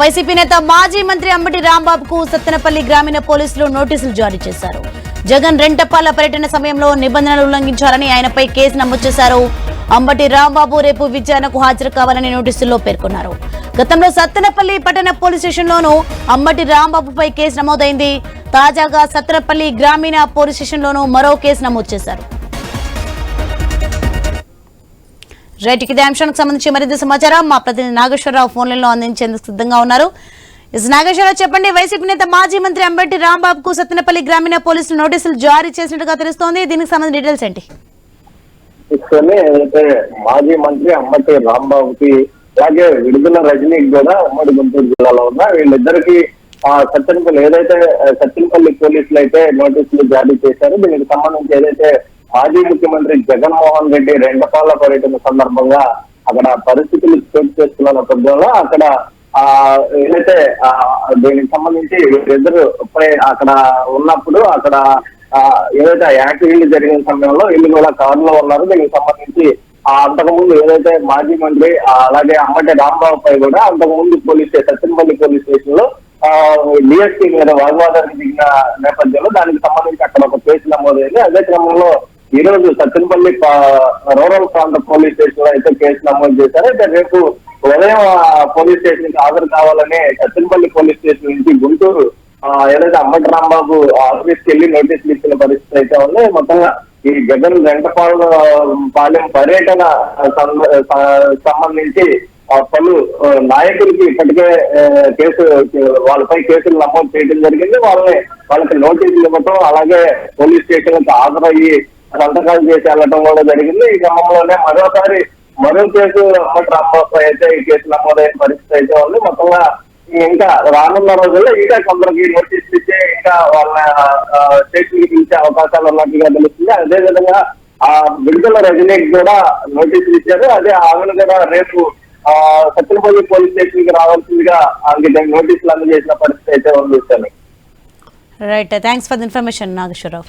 YCP నేత మాజీ మంత్రి అంబటి రాంబాబుకు సత్తెనపల్లి గ్రామీణ పోలీసులు నోటీసులు జారీ చేశారు. జగన్ రెంటపాల పర్యటన సమయంలో నిబంధనలు ఉల్లంఘించారని ఆయనపై కేసు నమోదు చేశారు. అంబటి రాంబాబు రేపు విచారణకు హాజరు కావాలని నోటీసుల్లో పేర్కొన్నారు. గతంలో సత్తెనపల్లి పట్టణ పోలీస్ స్టేషన్లోనూ అంబటి రాంబాబుపై కేసు నమోదైంది. తాజాగా సత్తెనపల్లి గ్రామీణ పోలీస్ స్టేషన్లోనూ మరో కేసు నమోదు చేశారు. రైట్, ఇదే అంశానికి సంబంధించి మరింత సమాచారం మా ప్రతినిధి నాగేశ్వరరావు ఫోన్ లైన్ లో అందించేందుకు సిద్ధంగా ఉన్నారు. నాగేశ్వరరావు, చెప్పండి, వైసీపీ నేత మాజీ మంత్రి అంబటి రాంబాబుకు సత్తెనపల్లి గ్రామీణ పోలీసులు నోటీసులు జారీ చేసినట్టుగా తెలుస్తోంది. దీనికి సంబంధించిన డీటెయిల్స్ ఏంటి? ఏదైతే మాజీ మంత్రి అంబటి రాంబాబుకి అలాగే విడుదల రజనీకి కూడా ఉమ్మడి గుంటూరు జిల్లాలో ఉన్న వీళ్ళిద్దరికి సత్తెనపల్లి సత్తెనపల్లి పోలీసులు అయితే నోటీసులు జారీ చేశారు. దీనికి సంబంధించి ఏదైతే మాజీ ముఖ్యమంత్రి జగన్మోహన్ రెడ్డి రెండపాల పర్యటన సందర్భంగా అక్కడ పరిస్థితులు చోటు చేసుకున్న నేపథ్యంలో అక్కడ ఏదైతే దీనికి సంబంధించి వీరిద్దరు అక్కడ ఉన్నప్పుడు అక్కడ ఏదైతే యాక్సిడెంట్ జరిగిన సమయంలో వీళ్ళు కూడా కారులో ఉన్నారు. దీనికి సంబంధించి అంతకుముందు ఏదైతే మాజీ మంత్రి అలాగే అంబటి రాంబాబు పై కూడా అంతకుముందు సత్తెనపల్లి పోలీస్ స్టేషన్ లో డిఎస్పీ మీద వాగ్వాదానికి దిగిన నేపథ్యంలో దానికి సంబంధించి అక్కడ ఒక కేసు నమోదైంది. అదే క్రమంలో ఈ రోజు సత్తెనపల్లి రూరల్ ప్రాంత పోలీస్ స్టేషన్ లో అయితే కేసు నమోదు చేశారు. అయితే రేపు ఉదయం పోలీస్ స్టేషన్ కి హాజరు కావాలని సత్తెనపల్లి పోలీస్ స్టేషన్ నుంచి గుంటూరు ఏదైతే అంబటి రాంబాబు ఆఫీస్కి వెళ్లి నోటీసులు ఇచ్చిన పరిస్థితి అయితే ఉంది. మొత్తంగా ఈ జగన్ పాలెం పర్యటన సంబంధించి పలు నాయకులకి ఇప్పటికే వాళ్ళపై కేసులు నమోదు చేయడం జరిగింది. వాళ్ళకి నోటీసులు ఇవ్వటం అలాగే పోలీస్ స్టేషన్ కి హాజరయ్యి సంతకాలు చేసి వెళ్ళటం కూడా జరిగింది. ఈ క్రమంలోనే మరో కేసు అంబటి రాంబాబు అయితే ఈ కేసు నమోదైన పరిస్థితి అయితే ఉంది. మొత్తంగా ఇంకా రానున్న రోజుల్లో ఇంకా కొందరికి నోటీసులు ఇచ్చే ఇంకా వాళ్ళ స్టేషన్ కి పిలిచే అవకాశాలు ఉన్నట్టుగా తెలుస్తుంది. అదేవిధంగా విడుదల రజనీకి కూడా నోటీసులు ఇచ్చారు. అదే ఆమెను కూడా రేపు సత్తెనపల్లి పోలీస్ స్టేషన్ కి రావాల్సిందిగా నోటీసులు అందజేసిన పరిస్థితి అయితే ఉంది. Right, thanks for the information Nageswararao.